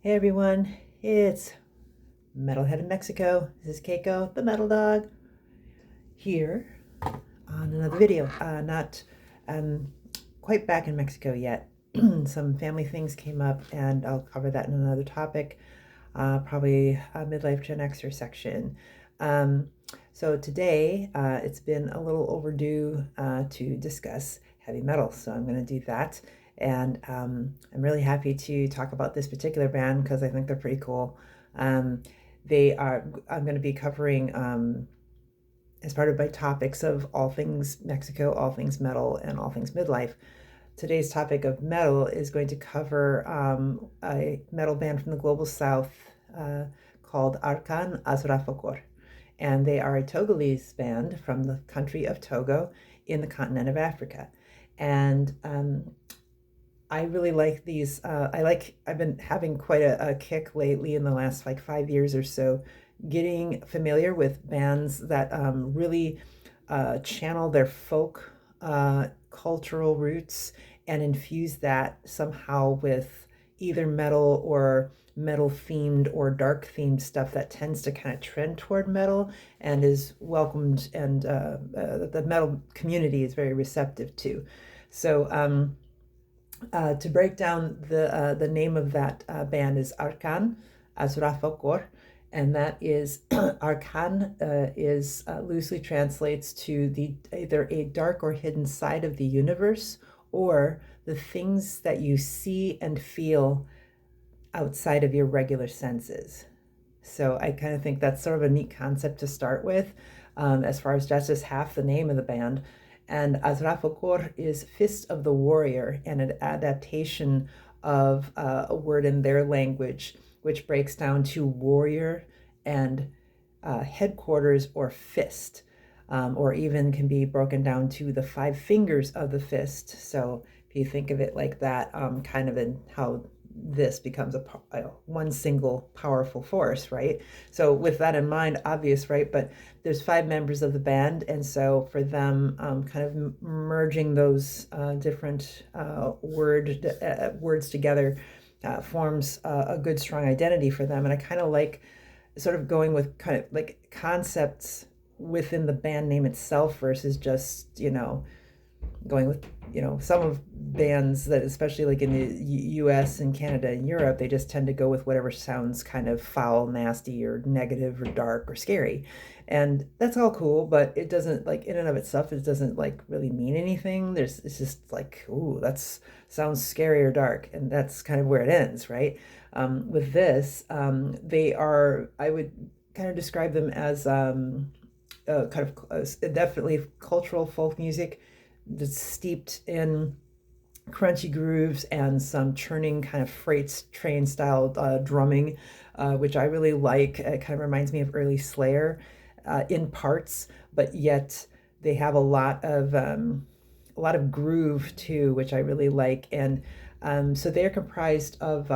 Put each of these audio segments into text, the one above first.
Hey everyone, it's Metalhead in Mexico. This is Keiko, the Metal Dog, here on another video. Not um, quite back in Mexico yet. Some family things came up, and I'll cover that in another topic, probably a midlife Gen Xer section. Um, so today, it's been a little overdue to discuss heavy metal, so I'm going to do that. And I'm really happy to talk about this particular band because I think they're pretty cool. Um, I'm going to be covering as part of my topics of all things Mexico, all things metal, and all things midlife. Today's topic of metal is going to cover a metal band from the global south called Arka'n Asrafokor. And they are a Togolese band from the country of Togo in the continent of Africa. And I really like these. I've been having quite a kick lately in the last like 5 years or so, getting familiar with bands that really channel their folk cultural roots and infuse that somehow with either metal or metal themed or dark themed stuff that tends to kind of trend toward metal and is welcomed, and the metal community is very receptive to. So to break down the name of that band is Arka'n Asrafokor, and that is Arkan is loosely translates to the either a dark or hidden side of the universe, or the things that you see and feel outside of your regular senses. So I kind of think that's sort of a neat concept to start with, as far as that's just half the name of the band. And Azrafokor is Fist of the Warrior, and an adaptation of a word in their language, which breaks down to warrior and headquarters or fist, or even can be broken down to the five fingers of the fist. So if you think of it like that, kind of in how this becomes a one single powerful force, right? So with that in mind, obvious, right? But there's five members of the band, and so for them, kind of merging those different words together forms a good strong identity for them. And I kind of like sort of going with kind of like concepts within the band name itself versus just going with some of bands that, especially like in the US and Canada and Europe, they just tend to go with whatever sounds kind of foul, nasty, or negative, or dark, or scary. And that's all cool, but it doesn't, like, in and of itself, it doesn't like really mean anything. It's just like, ooh, that's sounds scary or dark, and that's kind of where it ends, right? With this, they are, I would kind of describe them as kind of definitely cultural folk music that's steeped in crunchy grooves and some churning kind of freight train style drumming, which I really like. It kind of reminds me of early Slayer in parts, but yet they have a lot of groove too, which I really like. And so they're comprised of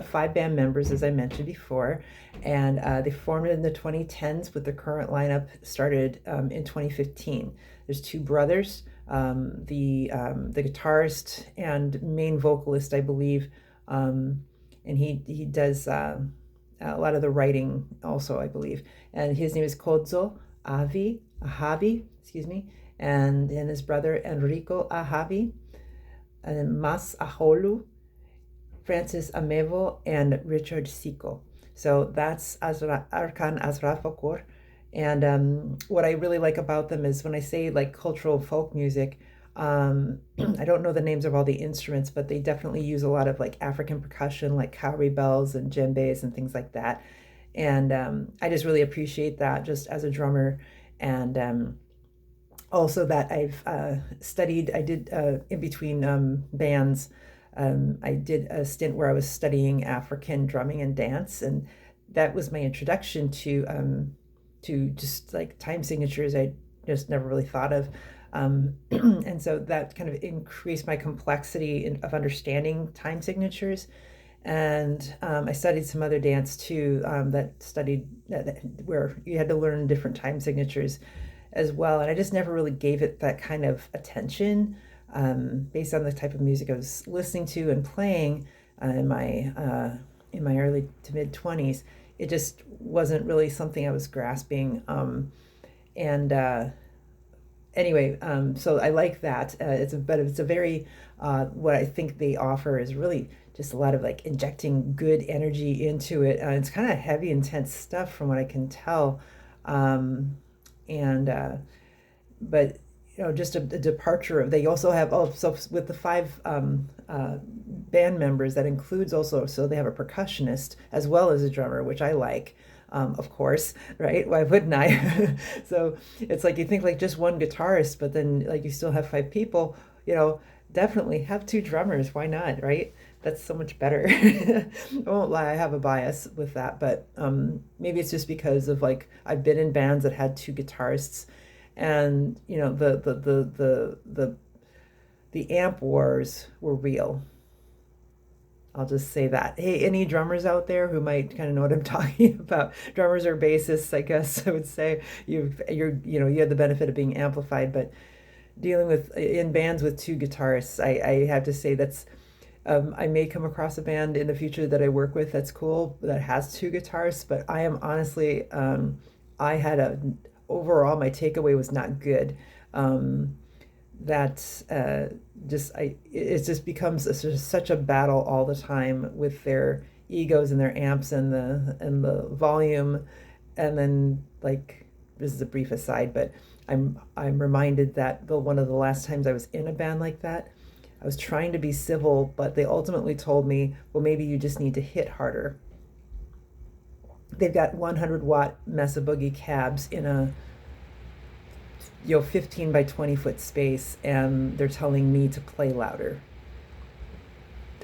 five band members, as I mentioned before, and they formed in the 2010s, with the current lineup started in 2015. There's two brothers, the guitarist and main vocalist, I believe, and he does a lot of the writing also, I believe. And his name is Kodzo Ahavi, excuse me, and his brother Enrico Ahavi, and Mas Aholu, Francis Amevo, and Richard Siko. So that's Arka'n Asrafokor. And what I really like about them is when I say like cultural folk music, I don't know the names of all the instruments, but they definitely use a lot of like African percussion, like cowrie bells and djembes and things like that. And I just really appreciate that just as a drummer. And also that I've studied, I did in between bands, I did a stint where I was studying African drumming and dance, and that was my introduction to just like time signatures I just never really thought of. And so that kind of increased my complexity of understanding time signatures. And I studied some other dance too, where you had to learn different time signatures as well. And I just never really gave it that kind of attention, based on the type of music I was listening to and playing in my in my early to mid 20s, it just wasn't really something I was grasping. And anyway, so I like that. But it's a very, what I think they offer is really just a lot of like injecting good energy into it. It's kind of heavy, intense stuff from what I can tell. Um, and but just a departure of. They also have, oh, so with the five band members, that includes also, so they have a percussionist as well as a drummer, which I like. Of course, right? Why wouldn't I? So it's like you think like just one guitarist, but then like you still have five people. You know, definitely have two drummers. Why not, right? That's so much better. I won't lie, I have a bias with that, but maybe it's just because of like I've been in bands that had two guitarists, and the amp wars were real. I'll just say that. Hey, any drummers out there who might kind of know what I'm talking about? Drummers or bassists, I guess I would say. You have the benefit of being amplified, but dealing with in bands with two guitarists, I have to say that's. I may come across a band in the future that I work with that's cool that has two guitarists, but I am honestly, I had a overall my takeaway was not good. Um, that just I it just becomes such a battle all the time with their egos and their amps and the volume, and then like this is a brief aside, but I'm reminded that one of the last times I was in a band like that, I was trying to be civil, but they ultimately told me, well, maybe you just need to hit harder. They've got 100-watt Mesa Boogie cabs in a 15 by 20-foot space, and they're telling me to play louder.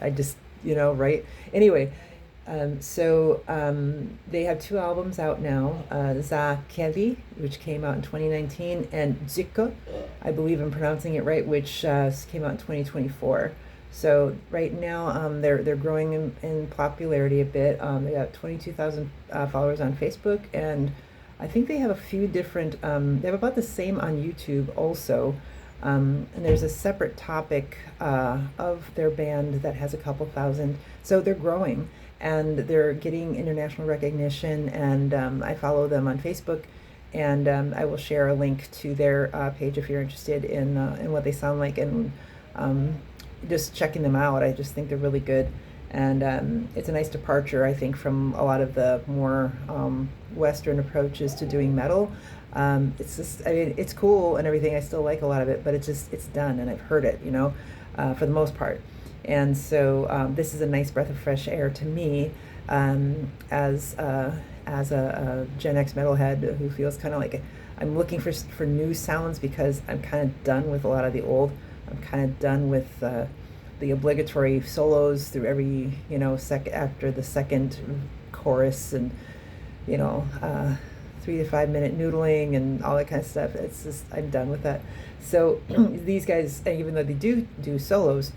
I just, right? Anyway, they have two albums out now, Za Kevi, which came out in 2019, and Ziko, I believe I'm pronouncing it right, which came out in 2024. So right now, they're growing in popularity a bit. They got 22,000 followers on Facebook, and I think they have a few different. They have about the same on YouTube also. And there's a separate topic of their band that has a couple thousand. So they're growing and they're getting international recognition. And I follow them on Facebook, and I will share a link to their page if you're interested in what they sound like, and um, just checking them out. I just think they're really good. And it's a nice departure, I think, from a lot of the more Western approaches to doing metal. It's just, I mean, it's cool and everything. I still like a lot of it, but it's done, and I've heard it, for the most part. And so this is a nice breath of fresh air to me, as a Gen X metalhead who feels kind of like I'm looking for new sounds, because I'm kind of done with a lot of the old. I'm kind of done with the obligatory solos through every after the second chorus, and you know 3 to 5 minute noodling and all that kind of stuff. It's just, I'm done with that. So these guys, even though they do solos,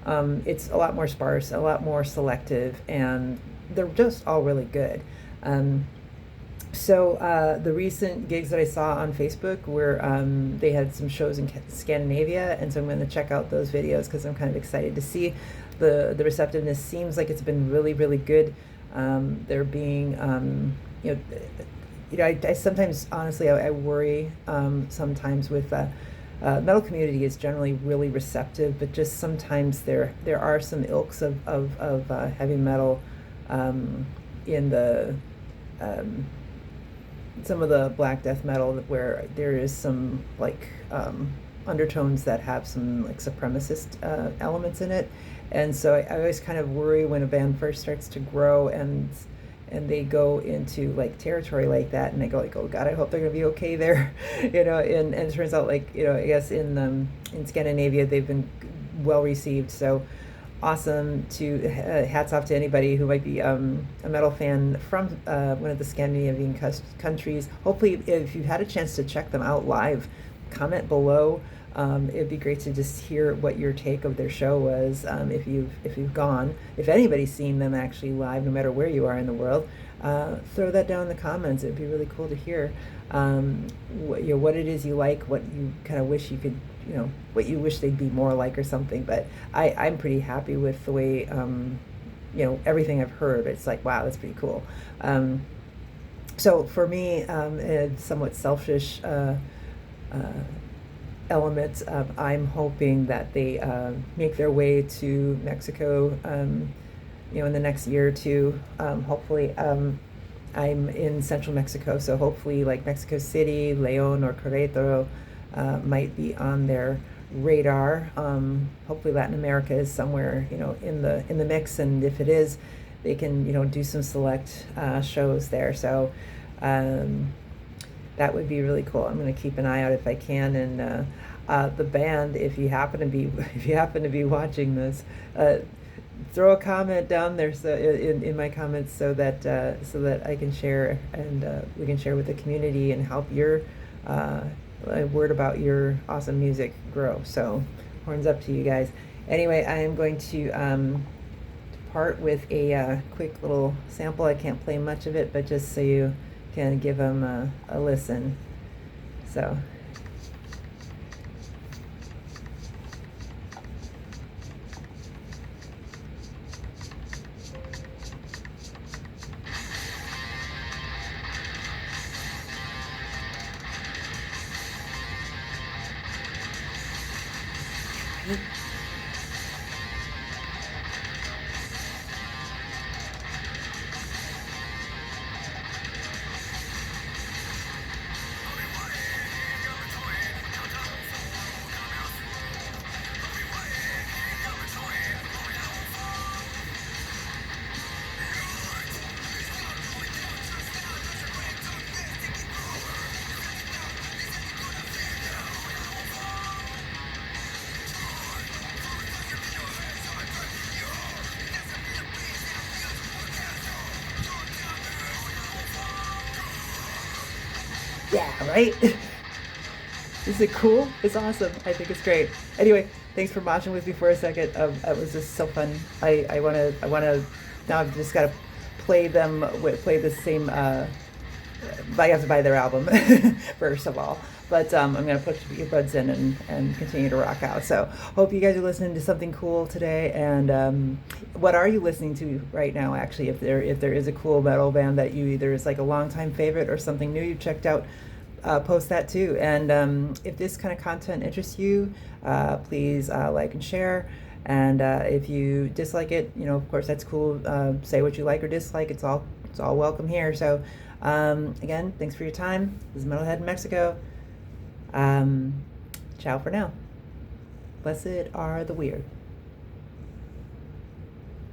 it's a lot more sparse, a lot more selective, and they're just all really good. The recent gigs that I saw on Facebook were they had some shows in Scandinavia, and so I'm going to check out those videos because I'm kind of excited to see the receptiveness. Seems like it's been really, really good. They're being I sometimes, honestly, I worry sometimes with metal community is generally really receptive, but just sometimes there are some ilks of heavy metal in the some of the black death metal, where there is some like undertones that have some like supremacist elements in it, and so I always kind of worry when a band first starts to grow and they go into like territory like that, and I go like, oh God, I hope they're gonna be okay there, and it turns out like I guess in Scandinavia they've been well received. So awesome. To hats off to anybody who might be a metal fan from one of the Scandinavian countries. Hopefully, if you've had a chance to check them out live, comment below. It'd be great to just hear what your take of their show was. If you've gone, if anybody's seen them actually live, no matter where you are in the world, throw that down in the comments. It'd be really cool to hear what it is you like, what you kind of wish you could, what you wish they'd be more like or something. But I'm pretty happy with the way everything I've heard, it's like, wow, that's pretty cool. So for me, a somewhat selfish uh, element, I'm hoping that they make their way to Mexico, in the next year or two. Hopefully, I'm in central Mexico, so hopefully, like Mexico City, Leon, or Querétaro might be on their radar. Hopefully, Latin America is somewhere, in the mix, and if it is, they can, do some select shows there. So that would be really cool. I'm going to keep an eye out if I can. And the band, if you happen to be if you happen to be watching this, throw a comment down there, so in my comments, so that I can share, and we can share with the community and help your word about your awesome music grow. So horns up to you guys. Anyway, I am going to part with a quick little sample. I can't play much of it, but just so you can give them a listen. So. Yeah, right? Is it cool? It's awesome. I think it's great. Anyway, thanks for watching with me for a second. It was just so fun. I wanna. Now I've just gotta play the same. I have to buy their album first of all. But I'm gonna put earbuds in and continue to rock out. So hope you guys are listening to something cool today. And what are you listening to right now? Actually, if there is a cool metal band that you either is like a longtime favorite or something new you've checked out, post that too. And if this kind of content interests you, please like and share. And if you dislike it, of course that's cool. Say what you like or dislike. It's all welcome here. So again, thanks for your time. This is Metalhead in Mexico. Ciao for now. Blessed are the weird.